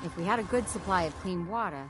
If we had a good supply of clean water...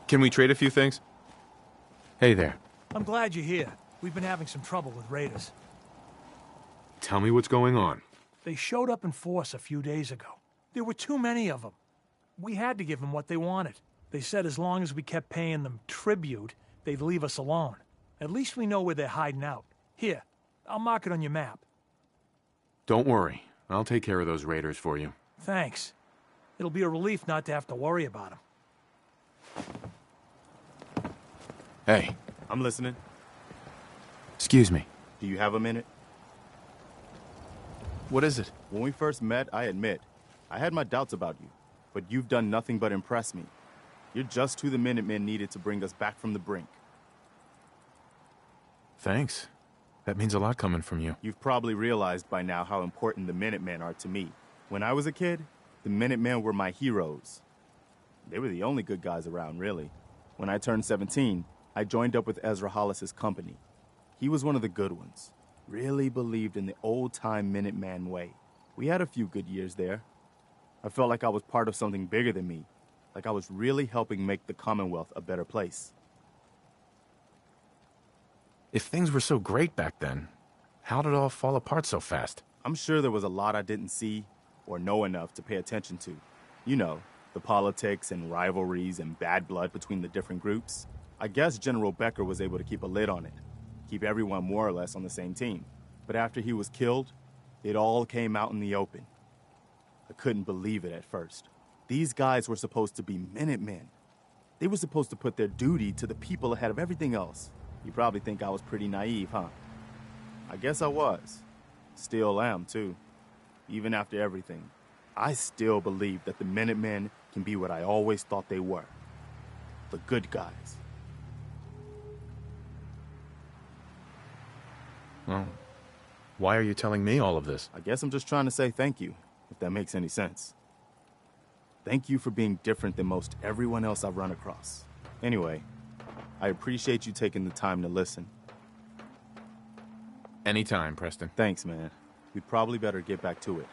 Can we trade a few things? Hey there. I'm glad you're here. We've been having some trouble with raiders. Tell me what's going on. They showed up in force a few days ago. There were too many of them. We had to give them what they wanted. They said as long as we kept paying them tribute, they'd leave us alone. At least we know where they're hiding out. Here, I'll mark it on your map. Don't worry. I'll take care of those raiders for you. Thanks. It'll be a relief not to have to worry about them. Hey. I'm listening. Excuse me. Do you have a minute? What is it? When we first met, I admit, I had my doubts about you, but you've done nothing but impress me. You're just who the Minutemen needed to bring us back from the brink. Thanks. That means a lot coming from you. You've probably realized by now how important the Minutemen are to me. When I was a kid, the Minutemen were my heroes. They were the only good guys around, really. When I turned 17, I joined up with Ezra Hollis's company. He was one of the good ones. Really believed in the old-time Minuteman way. We had a few good years there. I felt like I was part of something bigger than me. Like I was really helping make the Commonwealth a better place. If things were so great back then, how did it all fall apart so fast? I'm sure there was a lot I didn't see or know enough to pay attention to. You know, the politics and rivalries and bad blood between the different groups. I guess General Becker was able to keep a lid on it, keep everyone more or less on the same team. But after he was killed, it all came out in the open. I couldn't believe it at first. These guys were supposed to be Minutemen. They were supposed to put their duty to the people ahead of everything else. You probably think I was pretty naive, huh? I guess I was. Still am, too. Even after everything, I still believe that the Minutemen can be what I always thought they were. The good guys. Well, why are you telling me all of this? I guess I'm just trying to say thank you, if that makes any sense. Thank you for being different than most everyone else I've run across. Anyway, I appreciate you taking the time to listen. Anytime, Preston. Thanks, man. We'd probably better get back to it.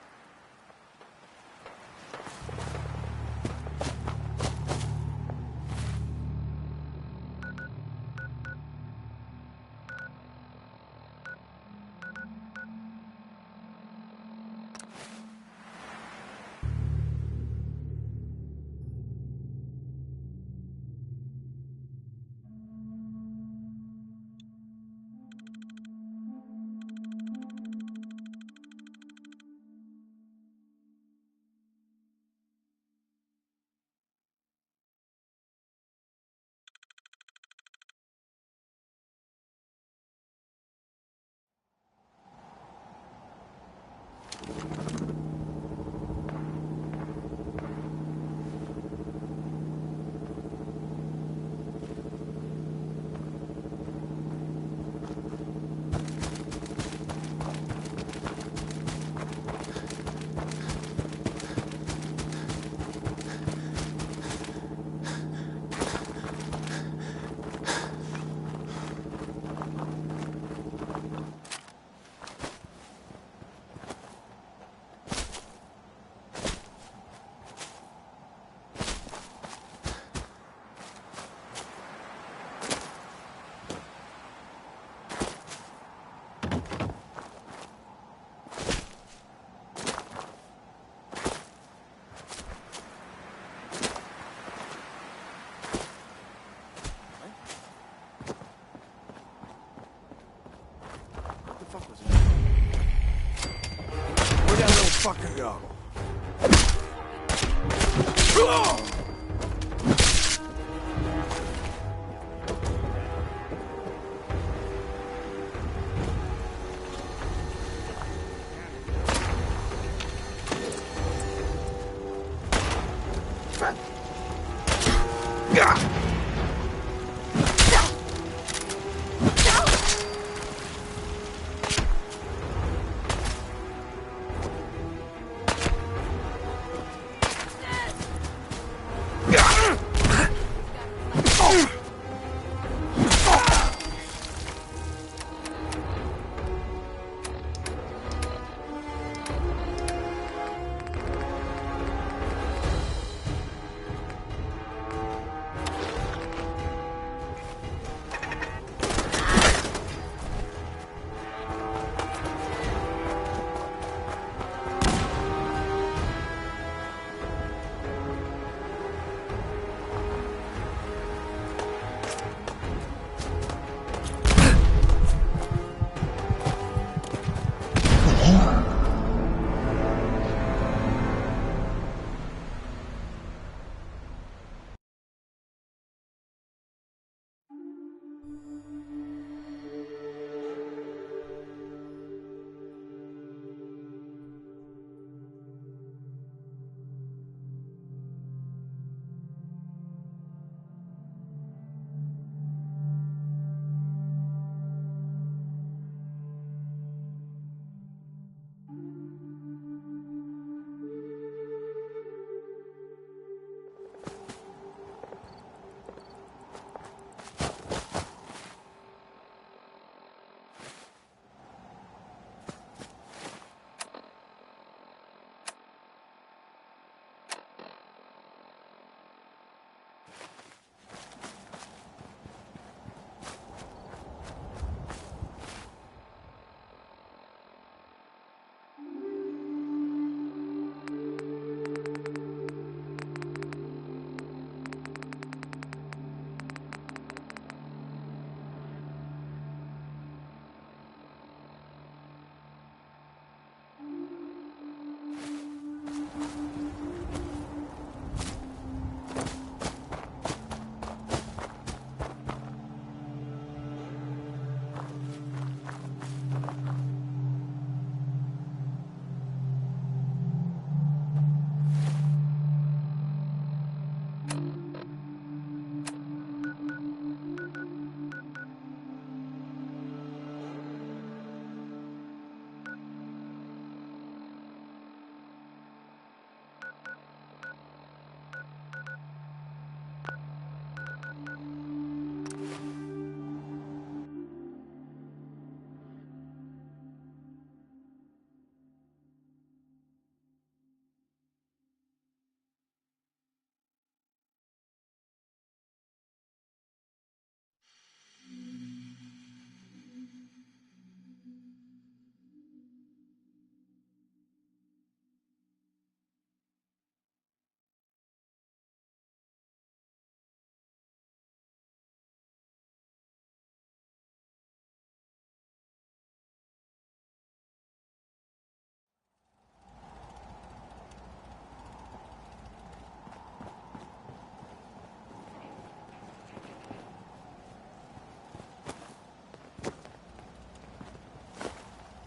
motherfucker go?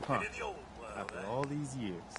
Huh. After all these years.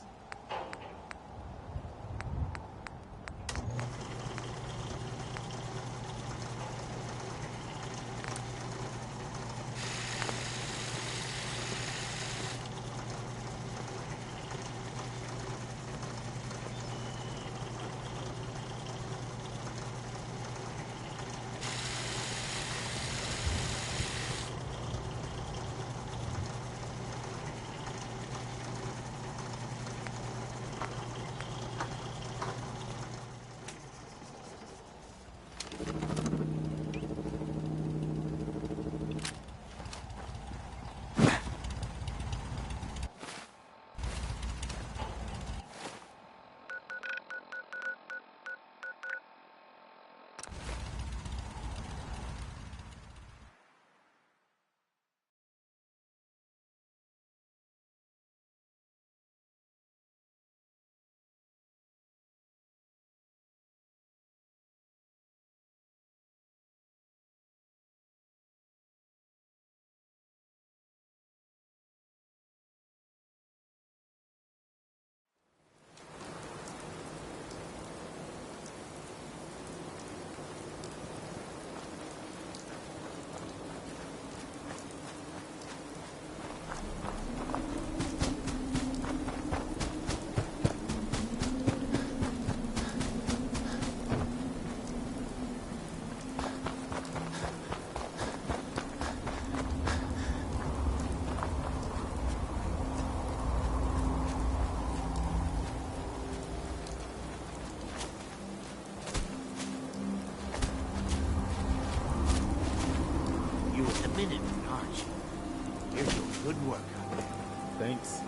Good work. Thanks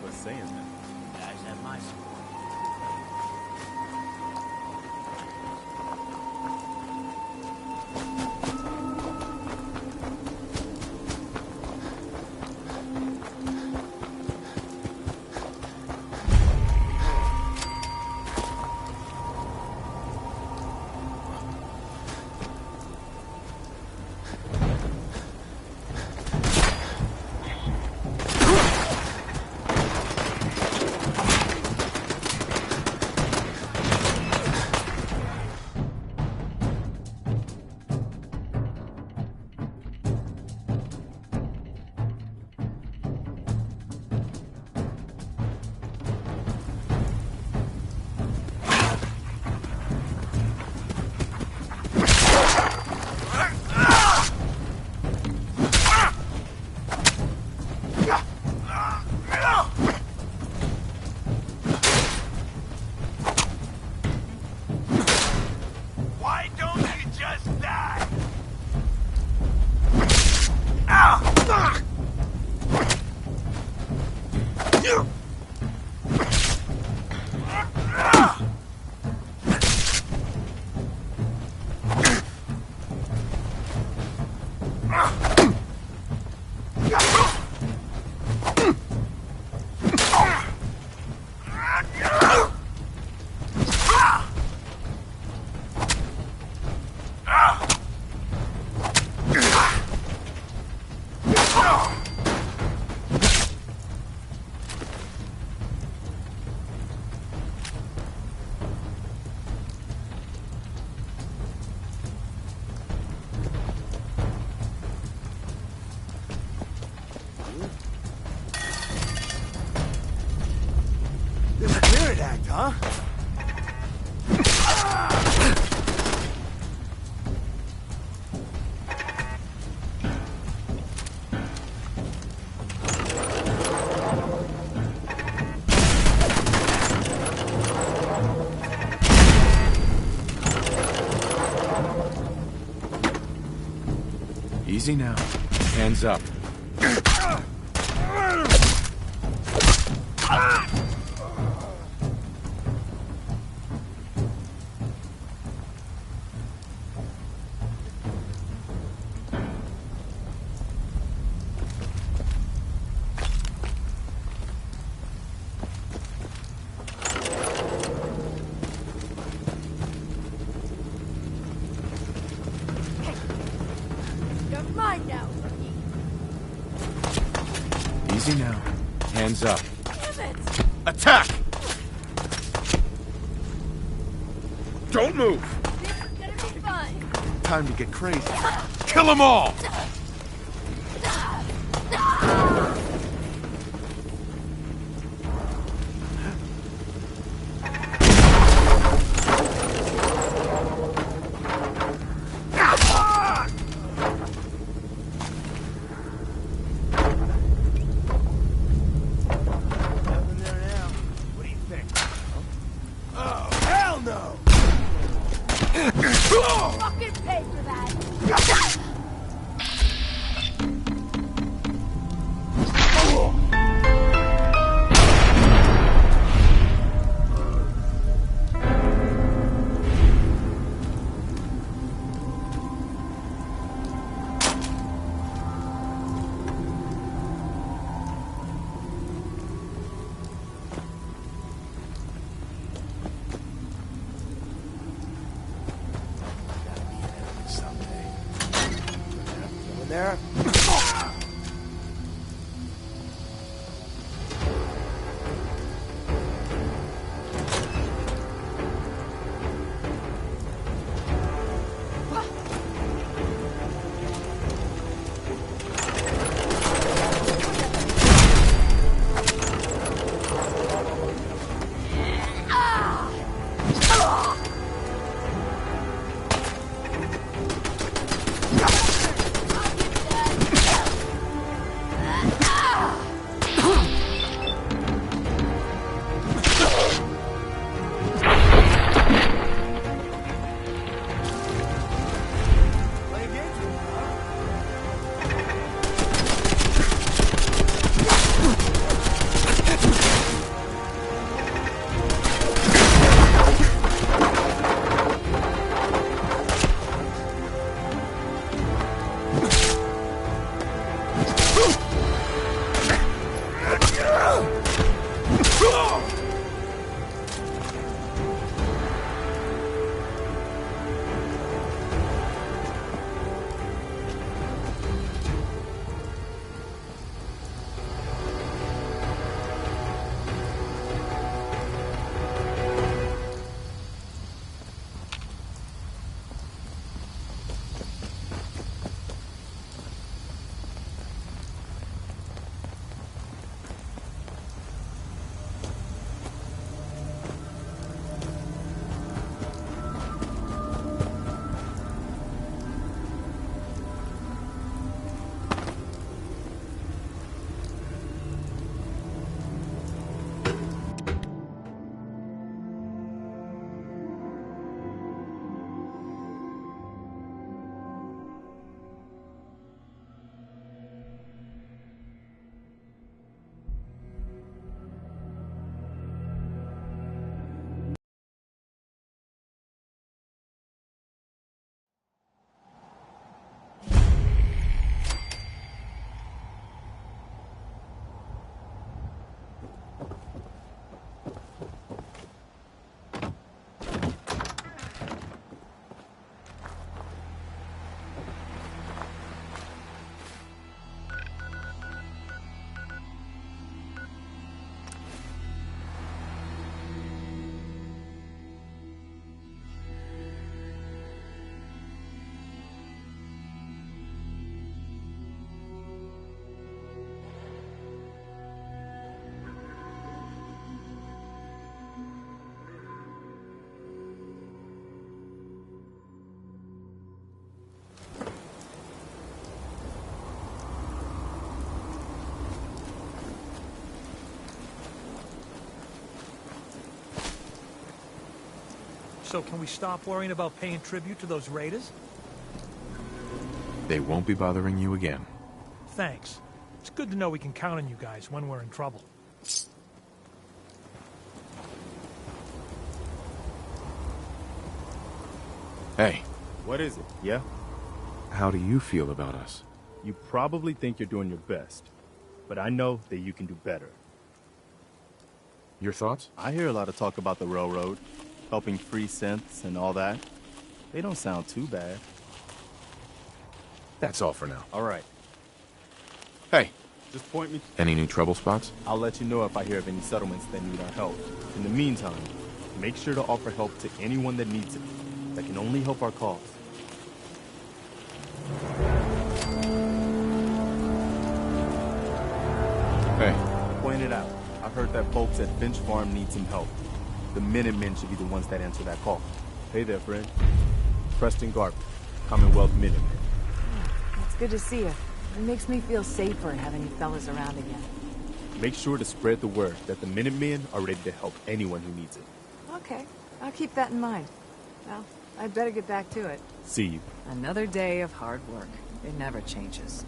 for saying that. You guys have my support. Disappeared act, huh? Easy now. Hands up. You're mine now, rookie. Easy now. Hands up. Damn it! Attack! Don't move! This is gonna be fun. Time to get crazy. Kill them all! Nothing there now. What do you think? Oh, hell no! Fucking pay for that. Someday. Over there? So can we stop worrying about paying tribute to those raiders? They won't be bothering you again. Thanks. It's good to know we can count on you guys when we're in trouble. Hey, What is it? Yeah? how do you feel about us? You probably think you're doing your best, but I know that you can do better. Your thoughts? I hear a lot of talk about the railroad, helping free synths and all that. They don't sound too bad. That's all for now. All right, Hey, just point me. any new trouble spots? I'll let you know if I hear of any settlements that need our help. In the meantime, make sure to offer help to anyone that needs it. That can only help our cause. Hey, Point it out. I've heard that folks at Finch Farm need some help. The Minutemen should be the ones that answer that call. Hey there, friend. Preston Garber, Commonwealth Minutemen. It's good to see you. It makes me feel safer having you fellas around again. Make sure to spread the word that the Minutemen are ready to help anyone who needs it. Okay, I'll keep that in mind. Well, I'd better get back to it. See you. Another day of hard work. It never changes.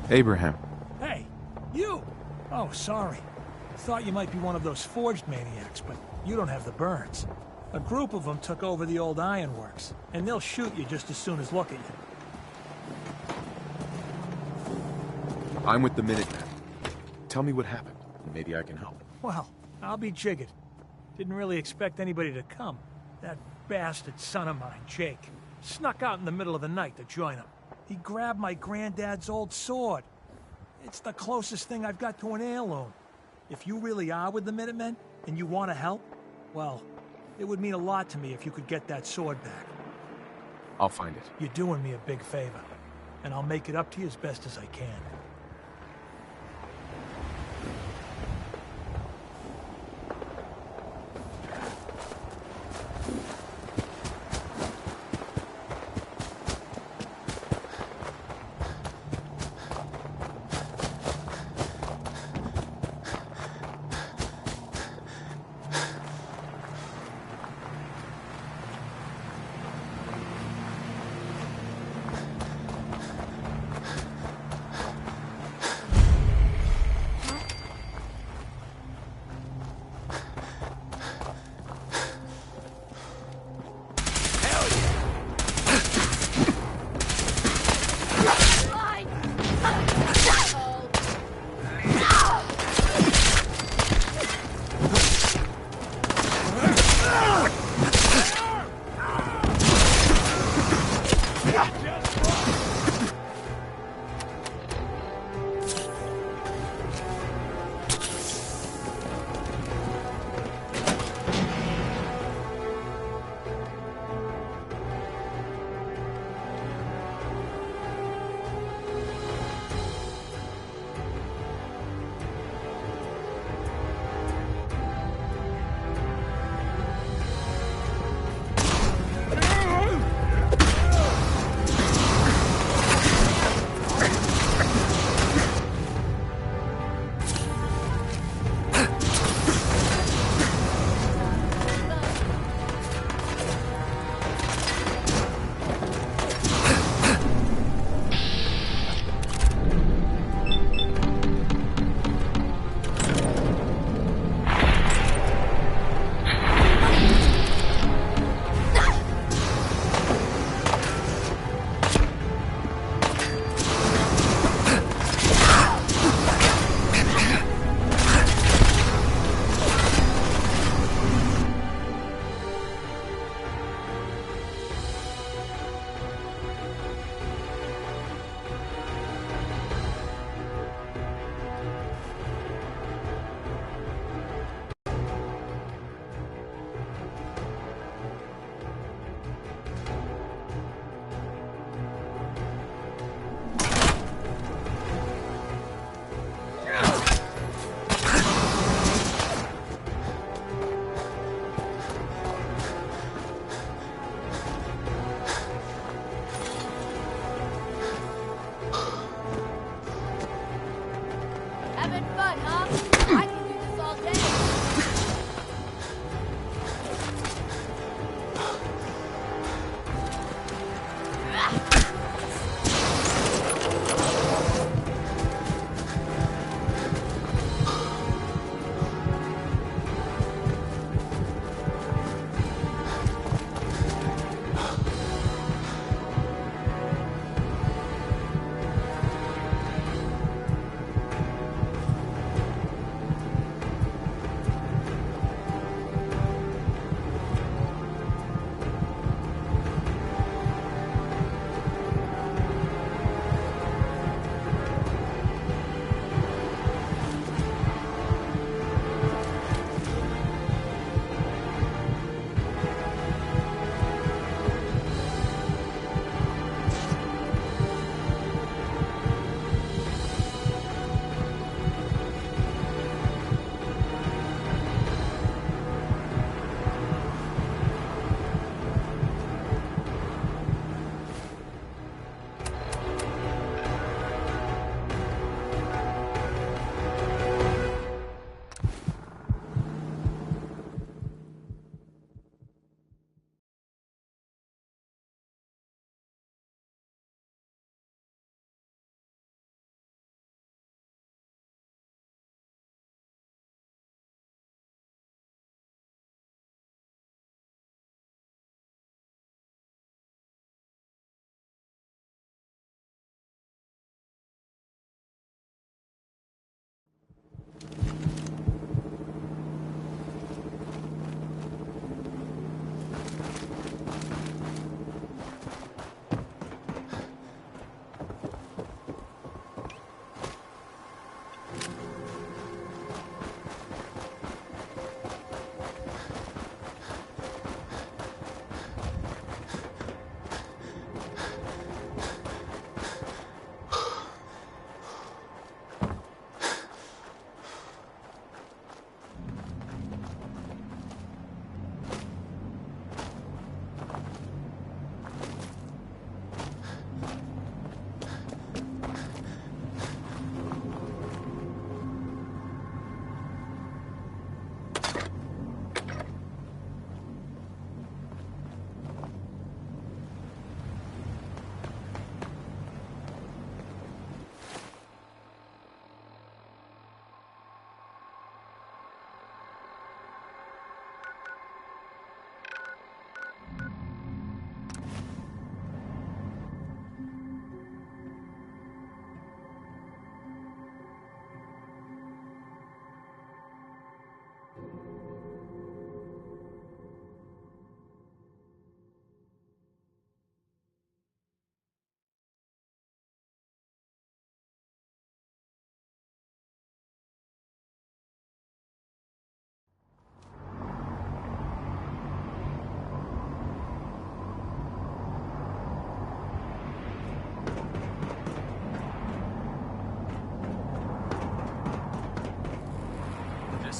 Abraham. Hey, you! Oh, sorry. Thought you might be one of those forged maniacs, but you don't have the burns. A group of them took over the old ironworks, and they'll shoot you just as soon as look at you. I'm with the Minutemen. Tell me what happened, and maybe I can help. Well, I'll be jiggered. Didn't really expect anybody to come. That bastard son of mine, Jake, snuck out in the middle of the night to join him. He grabbed my granddad's old sword. It's the closest thing I've got to an heirloom. If you really are with the Minutemen, and you want to help, well, it would mean a lot to me if you could get that sword back. I'll find it. You're doing me a big favor, and I'll make it up to you as best as I can.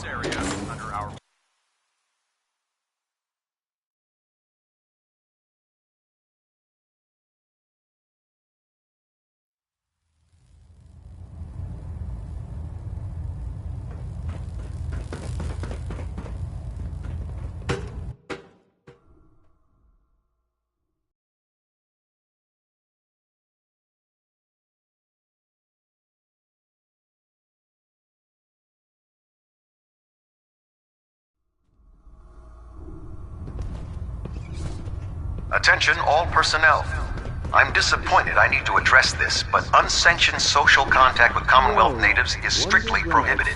this area under our... Attention all personnel. I'm disappointed I need to address this, but unsanctioned social contact with Commonwealth natives is strictly prohibited.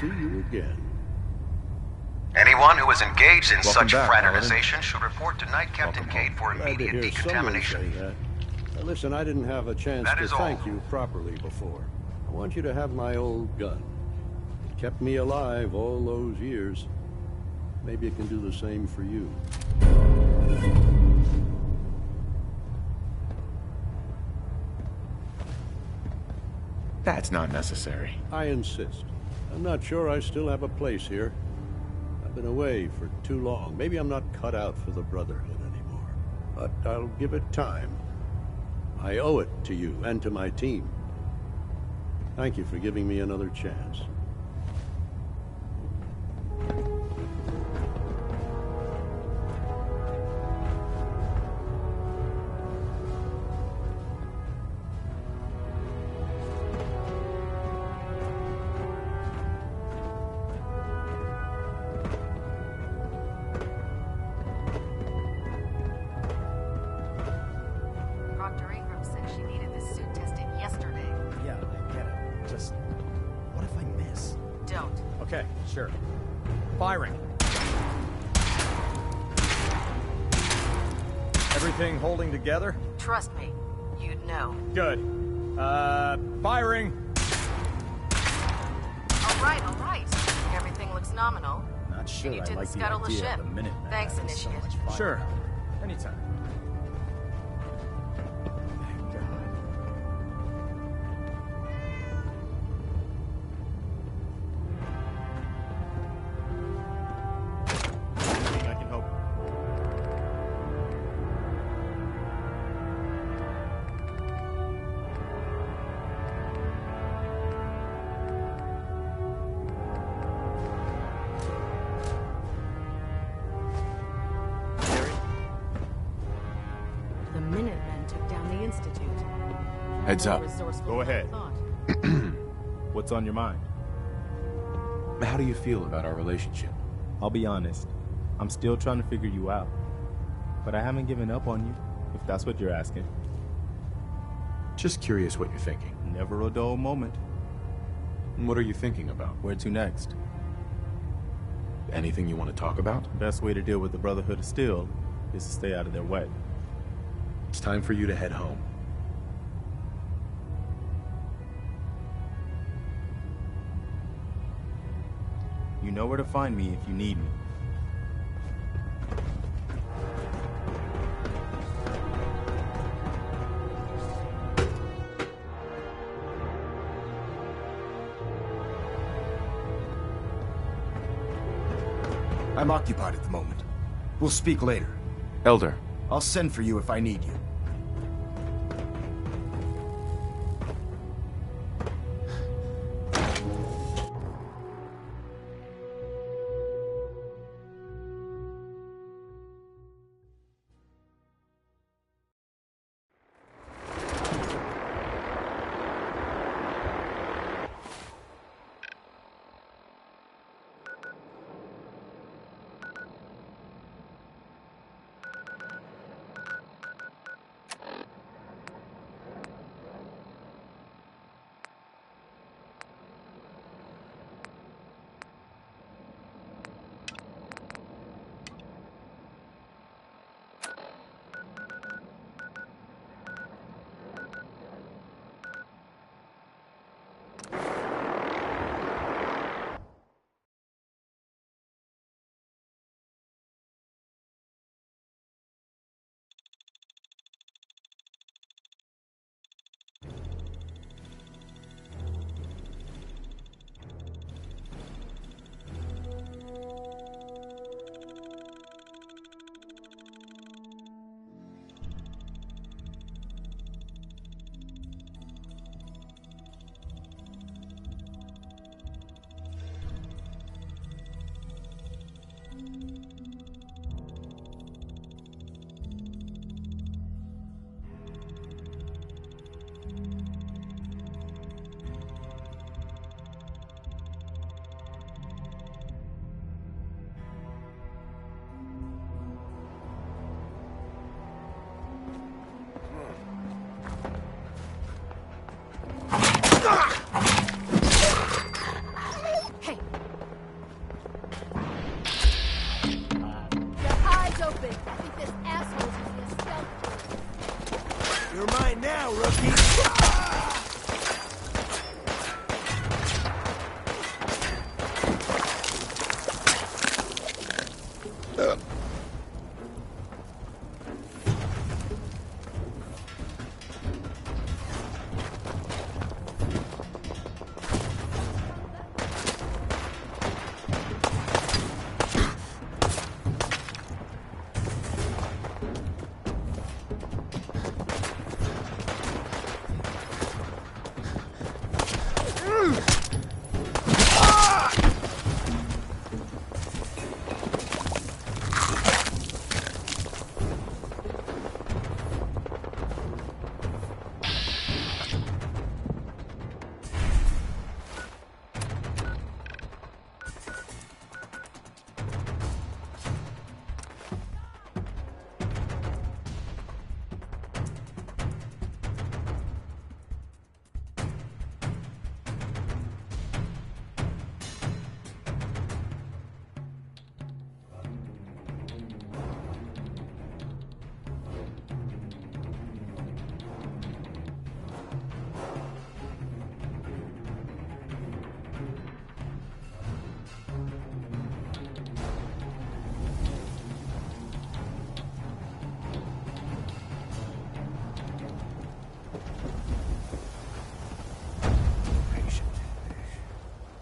Anyone who is engaged in such fraternization should report to Night Captain Cade for immediate decontamination. Listen, I didn't have a chance to thank you properly before. I want you to have my old gun. It kept me alive all those years. Maybe it can do the same for you. That's not necessary. I insist. I'm not sure I still have a place here. I've been away for too long. Maybe I'm not cut out for the Brotherhood anymore. But I'll give it time. I owe it to you and to my team. Thank you for giving me another chance. Okay, sure. Firing. Everything holding together? Trust me, you'd know. Good. Firing. All right. Everything looks nominal. Not sure you I didn't like the scuttle the idea ship. of the Minutemen Thanks, having so Initiate. much fire. Sure. Anytime. Thank God. I can help. The Minutemen took down the Institute. Heads up. Go ahead. What's on your mind? How do you feel about our relationship? I'll be honest. I'm still trying to figure you out. But I haven't given up on you, if that's what you're asking. Just curious what you're thinking. Never a dull moment. What are you thinking about? Where to next? Anything you want to talk about? Best way to deal with the Brotherhood of Steel is to stay out of their way. It's time for you to head home. You know where to find me if you need me. I'm occupied at the moment. We'll speak later. Elder. I'll send for you if I need you. mine now, rookie!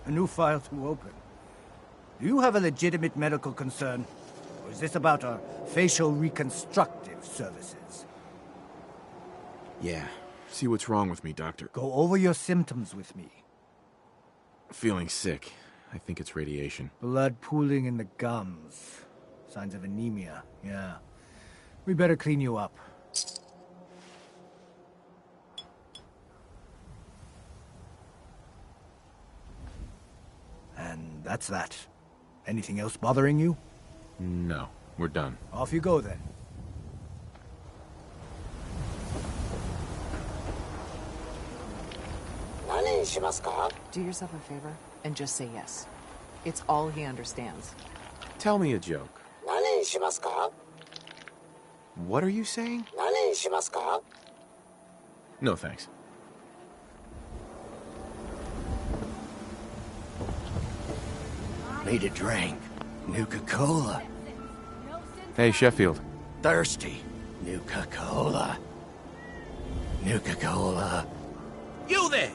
A new file to open. Do you have a legitimate medical concern? Or is this about our facial reconstructive services? Yeah. See what's wrong with me, Doctor. Go over your symptoms with me. Feeling sick. I think it's radiation. Blood pooling in the gums. Signs of anemia, yeah. We better clean you up. And that's that. Anything else bothering you? No. We're done. Off you go, then. Do yourself a favor and just say yes. It's all he understands. Tell me a joke. What are you saying? No, thanks. Need a drink. Nuka-Cola. Hey, Sheffield. Thirsty. Nuka-Cola. Nuka-Cola. You there!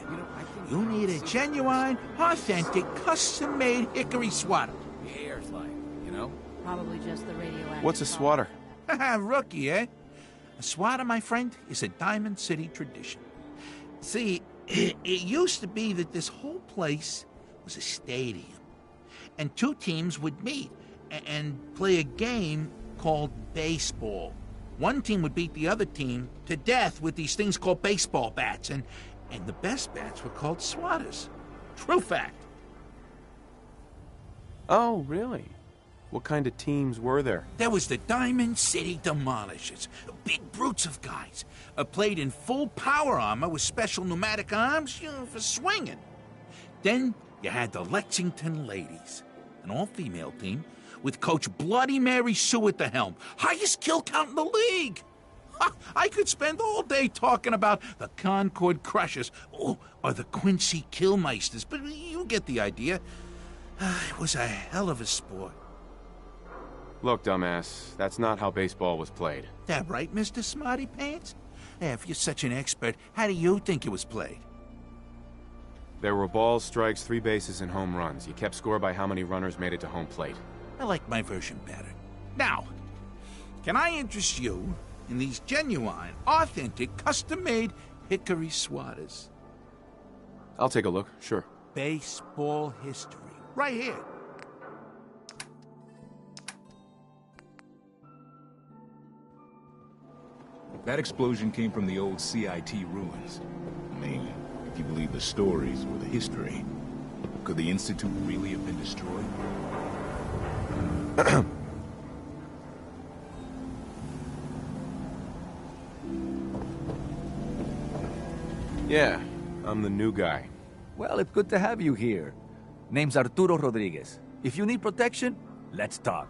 You need a genuine, authentic, custom-made hickory swatter. Probably just the radioactive. What's a swatter? Rookie, eh? A swatter, my friend, is a Diamond City tradition. See, it used to be that this whole place was a stadium. And two teams would meet and play a game called baseball. One team would beat the other team to death with these things called baseball bats, and the best bats were called swatters. True fact. Oh, really? What kind of teams were there? There was the Diamond City Demolishers, big brutes of guys, played in full power armor with special pneumatic arms, for swinging. Then you had the Lexington Ladies, an all-female team with Coach Bloody Mary Sue at the helm, highest kill count in the league. I could spend all day talking about the Concord Crushers or the Quincy Killmeisters, but you get the idea. It was a hell of a sport. Look, dumbass, that's not how baseball was played. That right, Mr. Smarty Pants? If you're such an expert, how do you think it was played? There were balls, strikes, 3 bases, and home runs. You kept score by how many runners made it to home plate. I like my version better. Now, can I interest you in these genuine, authentic, custom-made hickory swatters? I'll take a look, sure. Baseball history. Right here. That explosion came from the old CIT ruins. I mean, if you believe the stories or the history, could the Institute really have been destroyed? Yeah, I'm the new guy. Well, it's good to have you here. Name's Arturo Rodriguez. If you need protection, let's talk.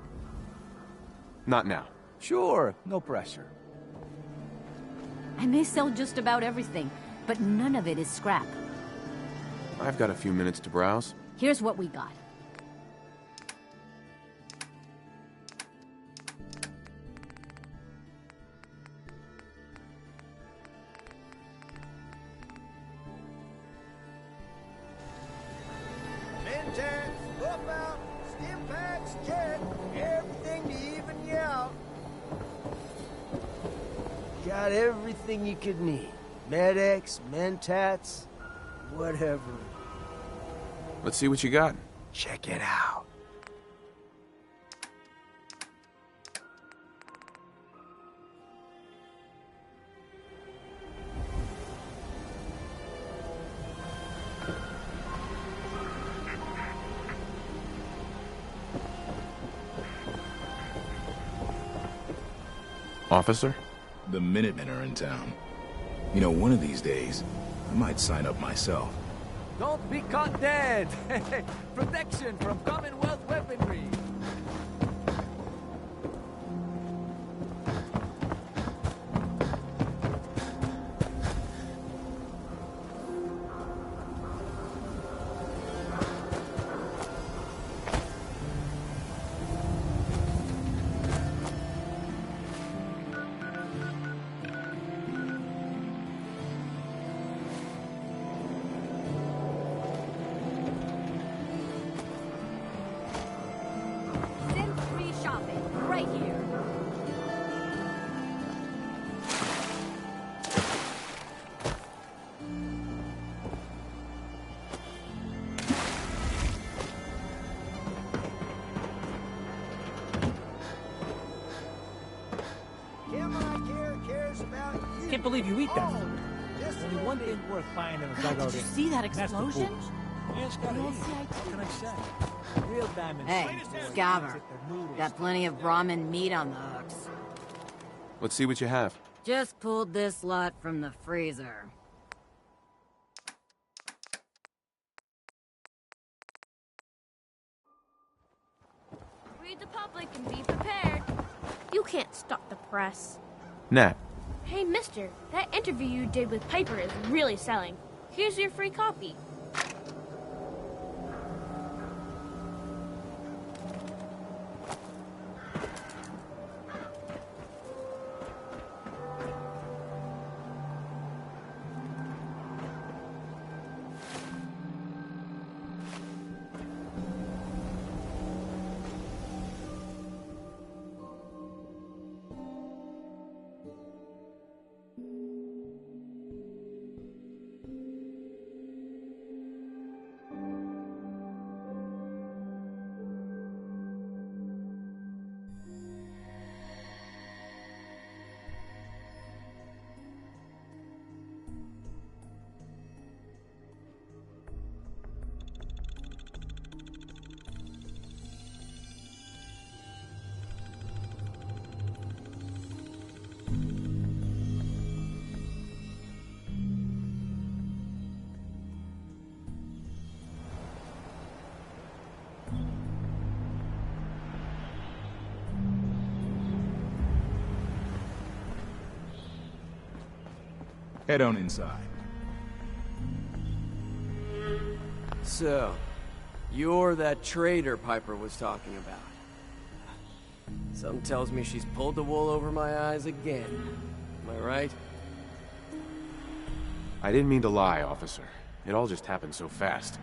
Not now. Sure, no pressure. I may sell just about everything, but none of it is scrap. I've got a few minutes to browse. Here's what we got. Mentats, whoop out, stim packs, jet, everything to even you out. Got everything you could need. Med-X, Mentats, whatever. Let's see what you got. Check it out. Officer? The Minutemen are in town. You know, one of these days, I might sign up myself. Don't be caught dead! Protection from Commonwealth weaponry! Free shopping, right here. Him I cares about you. Can't believe you eat that. Oh, just Only one thing worth buying in a God, dugout did you in. see that That's the explosion? booze. Yeah, it's gotta The old eat. What can I say? Real diamonds. Hey, Scaver. Got plenty of Brahmin meat on the hooks. Let's see what you have. Just pulled this lot from the freezer. Read the public and be prepared. You can't stop the press. Nat, Hey, mister, that interview you did with Piper is really selling. Here's your free copy. Head on inside. So, you're that traitor Piper was talking about. Something tells me she's pulled the wool over my eyes again. Am I right? I didn't mean to lie, officer. It all just happened so fast.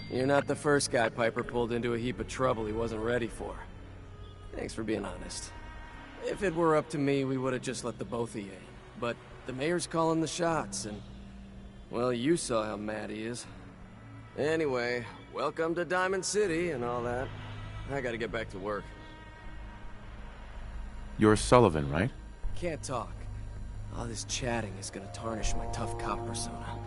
You're not the first guy Piper pulled into a heap of trouble he wasn't ready for. Thanks for being honest. If it were up to me, we would have just let the both of you in. But the mayor's calling the shots, and... well, you saw how mad he is. Anyway, welcome to Diamond City and all that. I gotta get back to work. You're Sullivan, right? Can't talk. All this chatting is gonna tarnish my tough cop persona.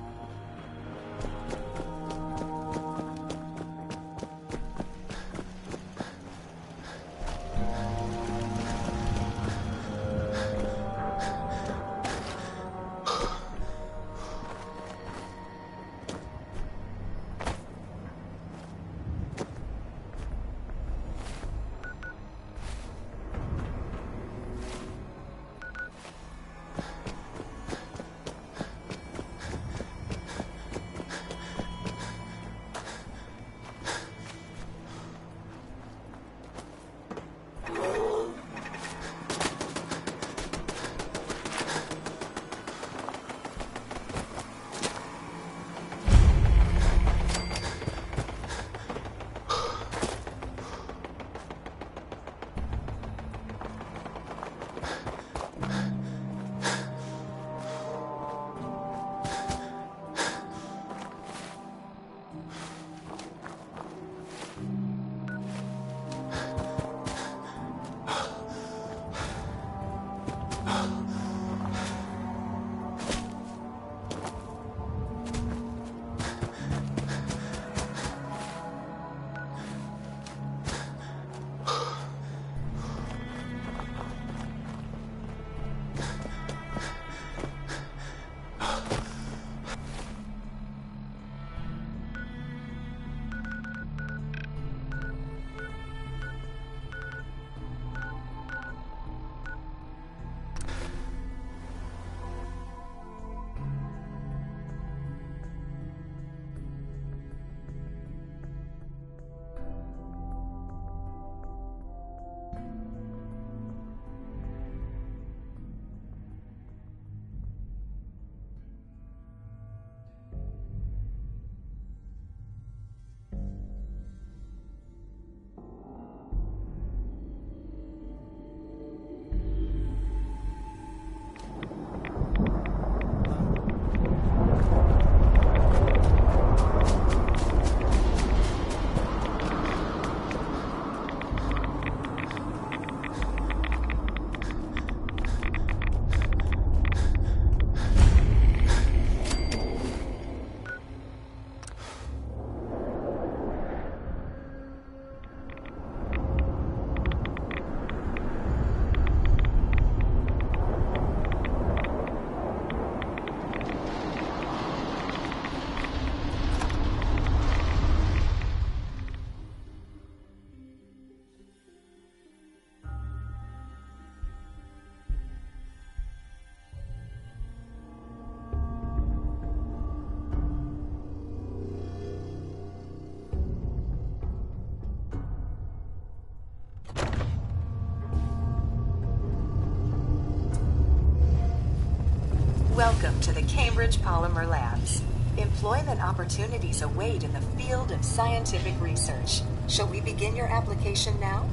Welcome to the Cambridge Polymer Labs. Employment opportunities await in the field of scientific research. Shall we begin your application now?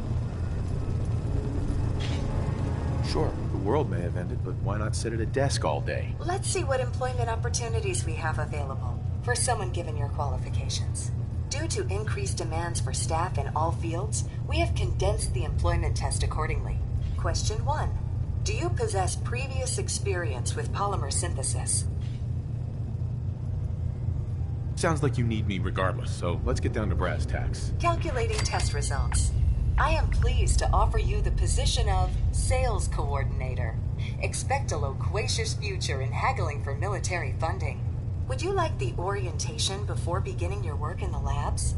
Sure, the world may have ended, but why not sit at a desk all day? Let's see what employment opportunities we have available for someone given your qualifications. Due to increased demands for staff in all fields, we have condensed the employment test accordingly. Question 1. Do you possess previous experience with polymer synthesis? Sounds like you need me regardless, so let's get down to brass tacks. Calculating test results. I am pleased to offer you the position of Sales Coordinator. Expect a loquacious future in haggling for military funding. Would you like the orientation before beginning your work in the labs?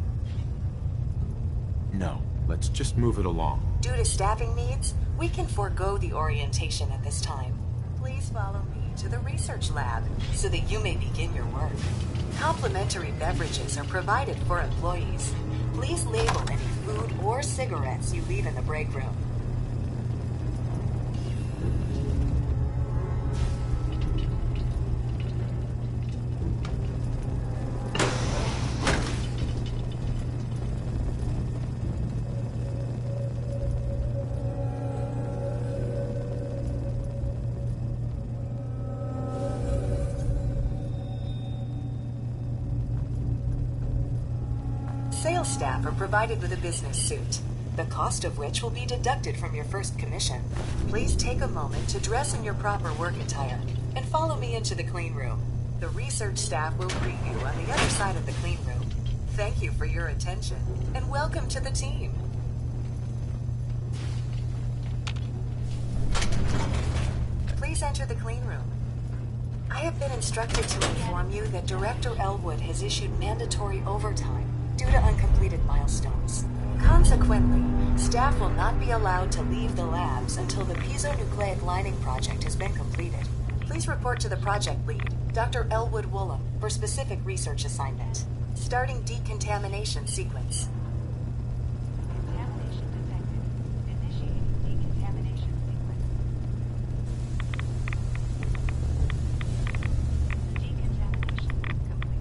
No, let's just move it along. Due to staffing needs, we can forego the orientation at this time. Please follow me to the research lab so that you may begin your work. Complimentary beverages are provided for employees. Please label any food or cigarettes you leave in the break room. Sales staff are provided with a business suit, the cost of which will be deducted from your first commission. Please take a moment to dress in your proper work attire and follow me into the clean room. The research staff will greet you on the other side of the clean room. Thank you for your attention and welcome to the team. Please enter the clean room. I have been instructed to inform you that Director Elwood has issued mandatory overtime due to uncompleted milestones. Consequently, staff will not be allowed to leave the labs until the piezonucleic lining project has been completed. Please report to the project lead, Dr. Elwood Woolham, for specific research assignment. Starting decontamination sequence. Contamination detected. Initiating decontamination sequence. Decontamination complete.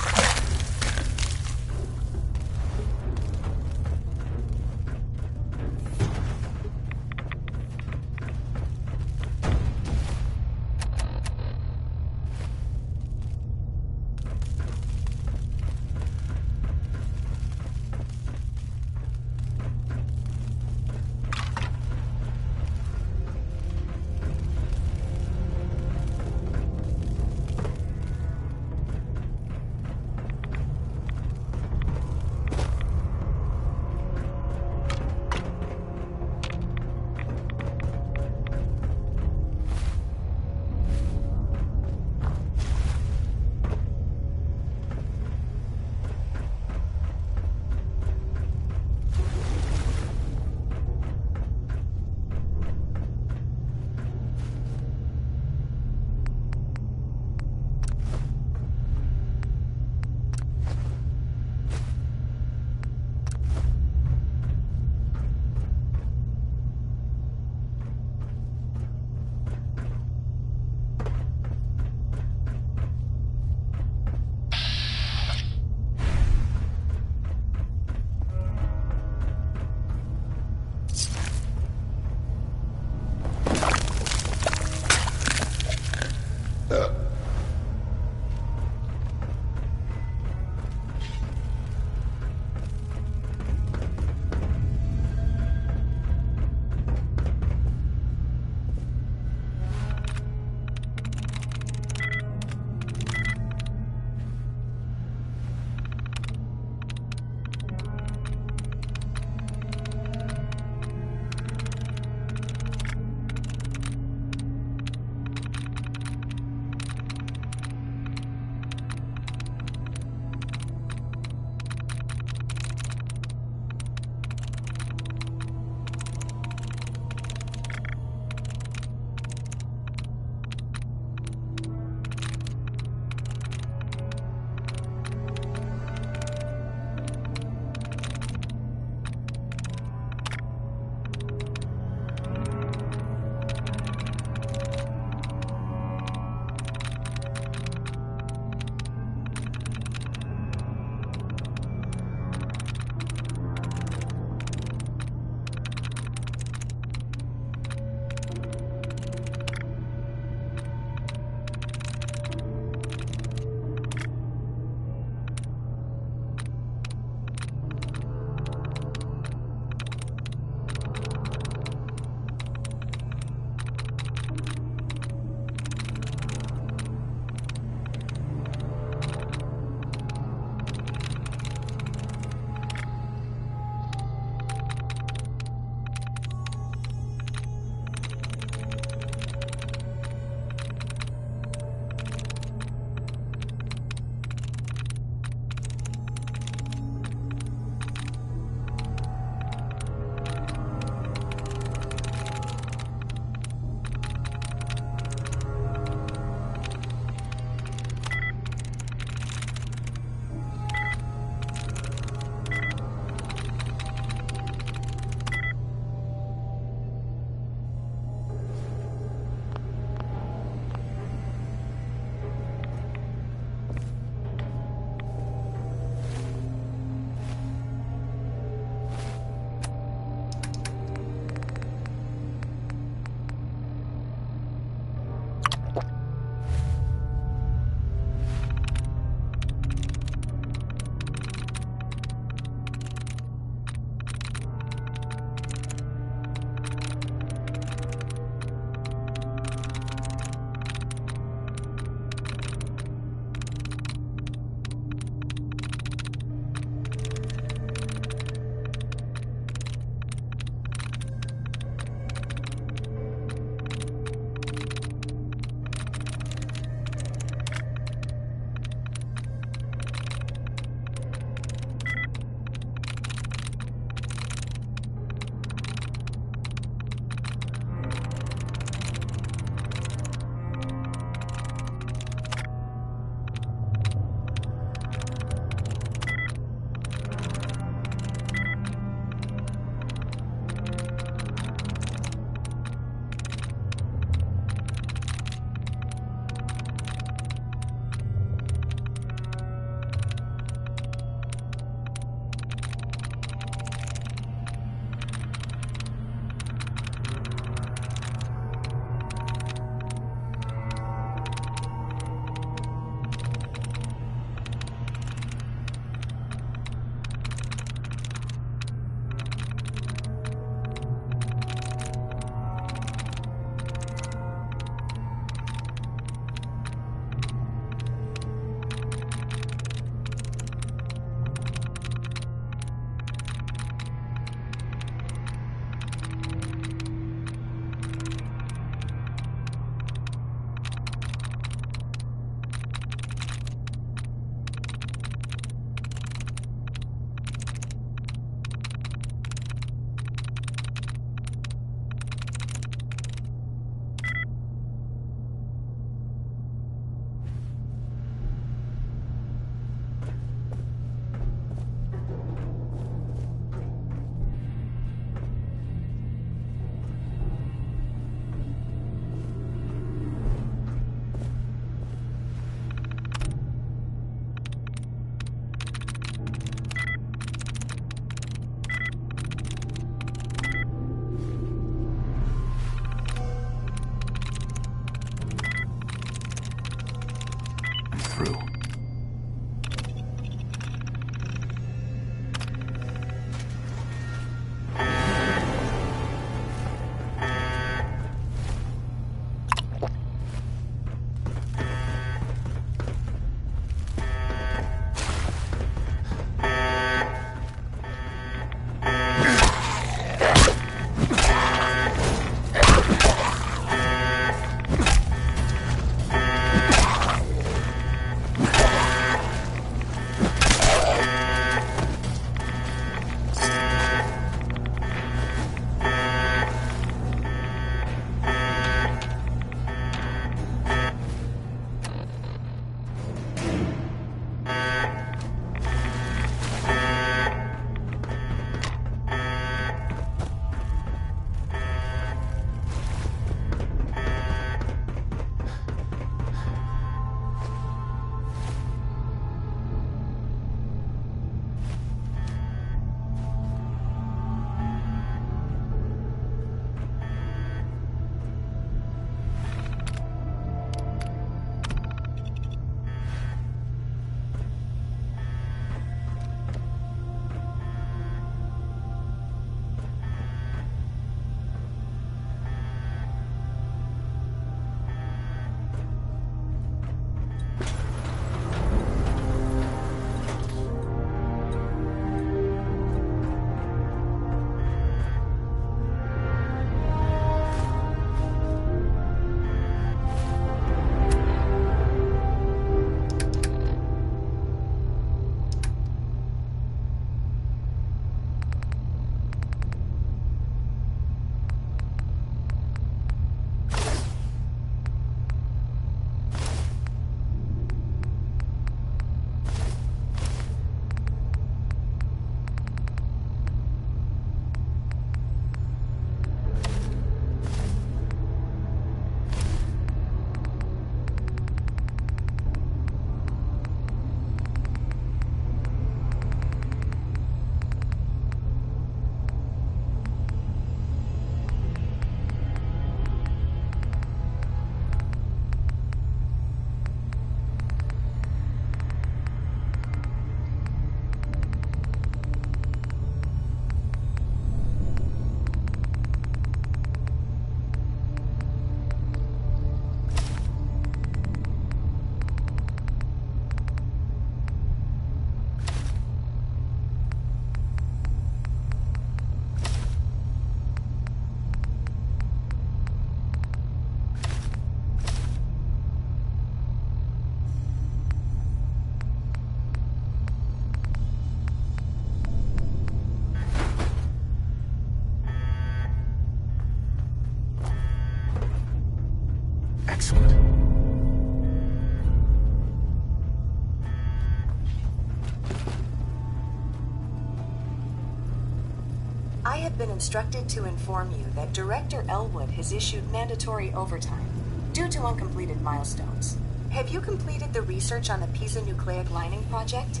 have been instructed to inform you that Director Elwood has issued mandatory overtime due to uncompleted milestones. Have you completed the research on the Pisa nucleic lining project?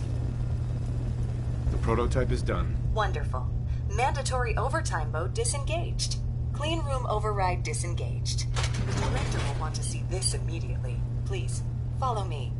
The prototype is done. Wonderful. Mandatory overtime mode disengaged. Clean room override disengaged. The director will want to see this immediately. Please, follow me.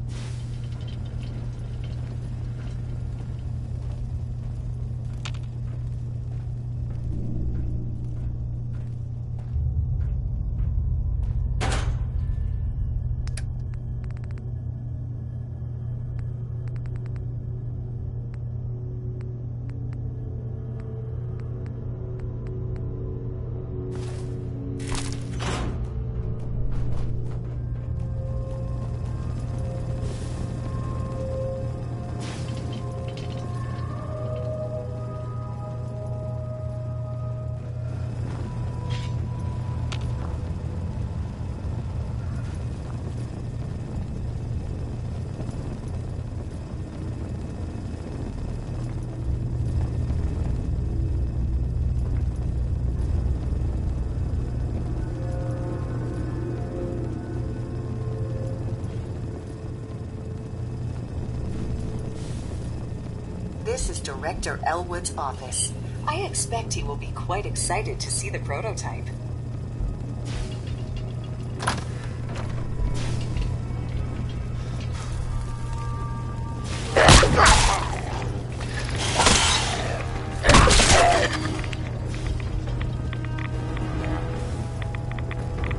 This is Director Elwood's office. I expect he will be quite excited to see the prototype.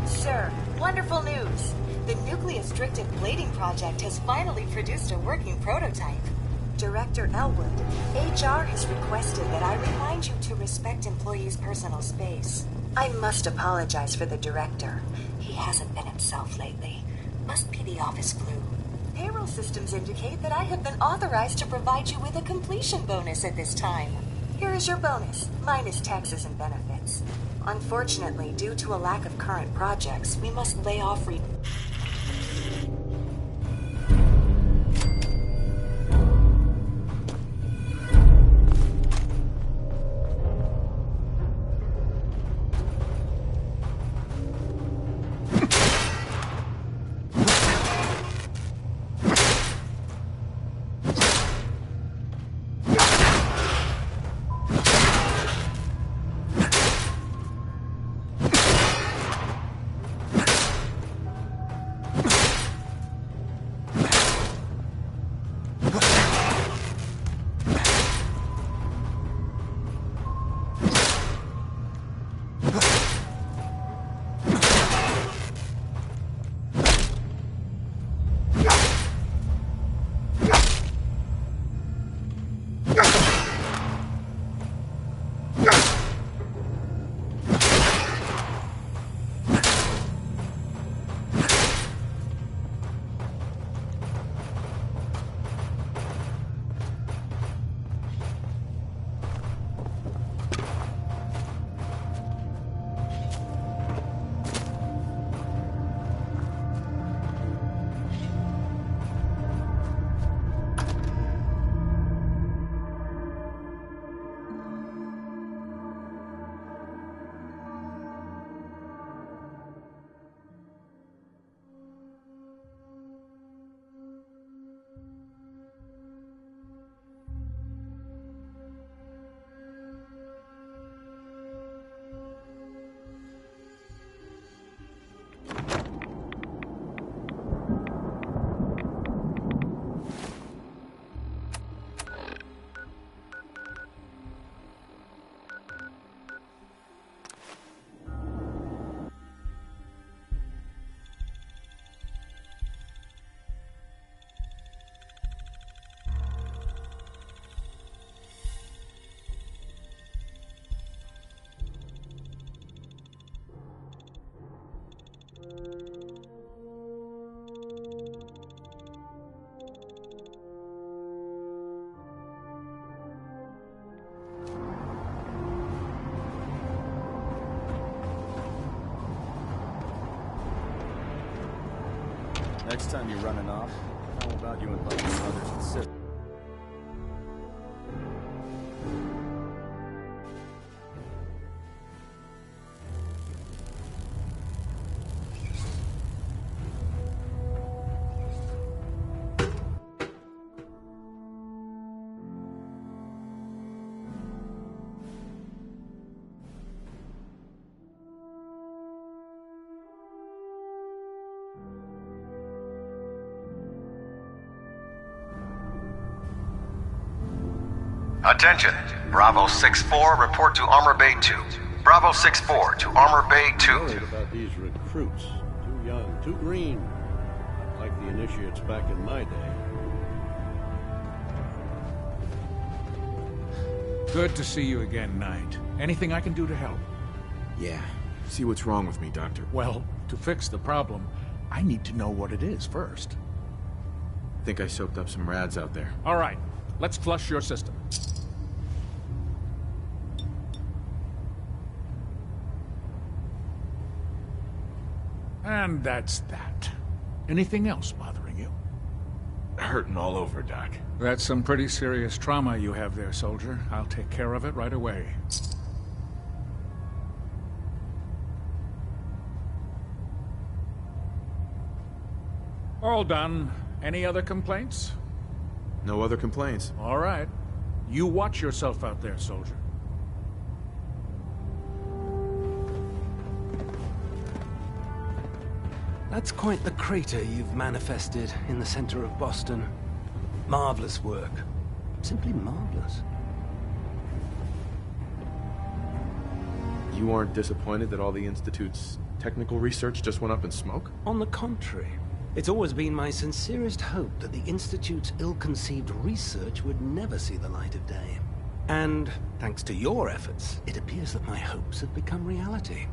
Sir, wonderful news. The nucleus-stricted plating project has finally produced a working prototype. Director Elwood, HR has requested that I remind you to respect employees' personal space. I must apologize for the director. He hasn't been himself lately. Must be the office flu. Payroll systems indicate that I have been authorized to provide you with a completion bonus at this time. Here is your bonus, minus taxes and benefits. Unfortunately, due to a lack of current projects, we must lay off Next time you're running off, how about you invite some others to sit? Attention. Bravo 6-4, report to Armor Bay 2. Bravo 6-4 to Armor Bay 2. Worried about these recruits. Too young, too green. Not like the initiates back in my day. Good to see you again, Knight. Anything I can do to help? Yeah. See what's wrong with me, Doctor. Well, to fix the problem, I need to know what it is first. I think I soaked up some rads out there. All right. Let's flush your system. And that's that. Anything else bothering you? Hurting all over, Doc. That's some pretty serious trauma you have there, soldier. I'll take care of it right away. All done. Any other complaints? No other complaints. All right. You watch yourself out there, soldier. That's quite the crater you've manifested in the center of Boston. Marvelous work. Simply marvelous. You aren't disappointed that all the Institute's technical research just went up in smoke? On the contrary. It's always been my sincerest hope that the Institute's ill-conceived research would never see the light of day. And, thanks to your efforts, it appears that my hopes have become reality.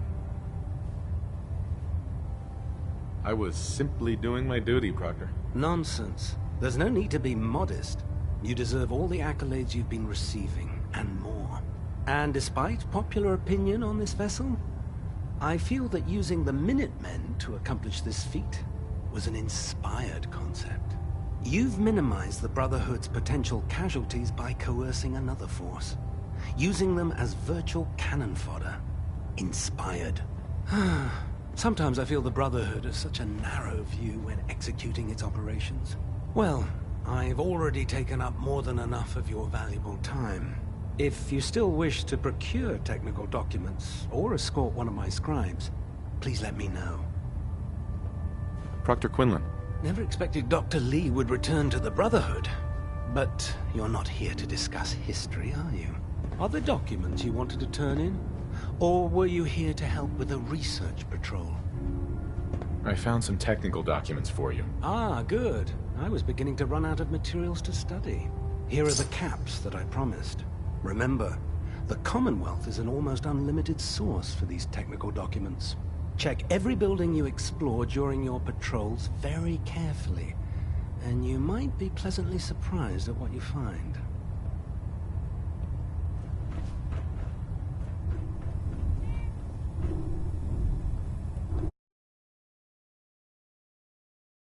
I was simply doing my duty, Proctor. Nonsense. There's no need to be modest. You deserve all the accolades you've been receiving, and more. And despite popular opinion on this vessel, I feel that using the Minutemen to accomplish this feat was an inspired concept. You've minimized the Brotherhood's potential casualties by coercing another force, using them as virtual cannon fodder. Inspired. Sometimes I feel the Brotherhood has such a narrow view when executing its operations. Well, I've already taken up more than enough of your valuable time. If you still wish to procure technical documents, or escort one of my scribes, please let me know. Proctor Quinlan. Never expected Dr. Lee would return to the Brotherhood. But you're not here to discuss history, are you? Are there documents you wanted to turn in? Or were you here to help with a research patrol? I found some technical documents for you. Ah, good. I was beginning to run out of materials to study. Here are the caps that I promised. Remember, the Commonwealth is an almost unlimited source for these technical documents. Check every building you explore during your patrols very carefully, and you might be pleasantly surprised at what you find.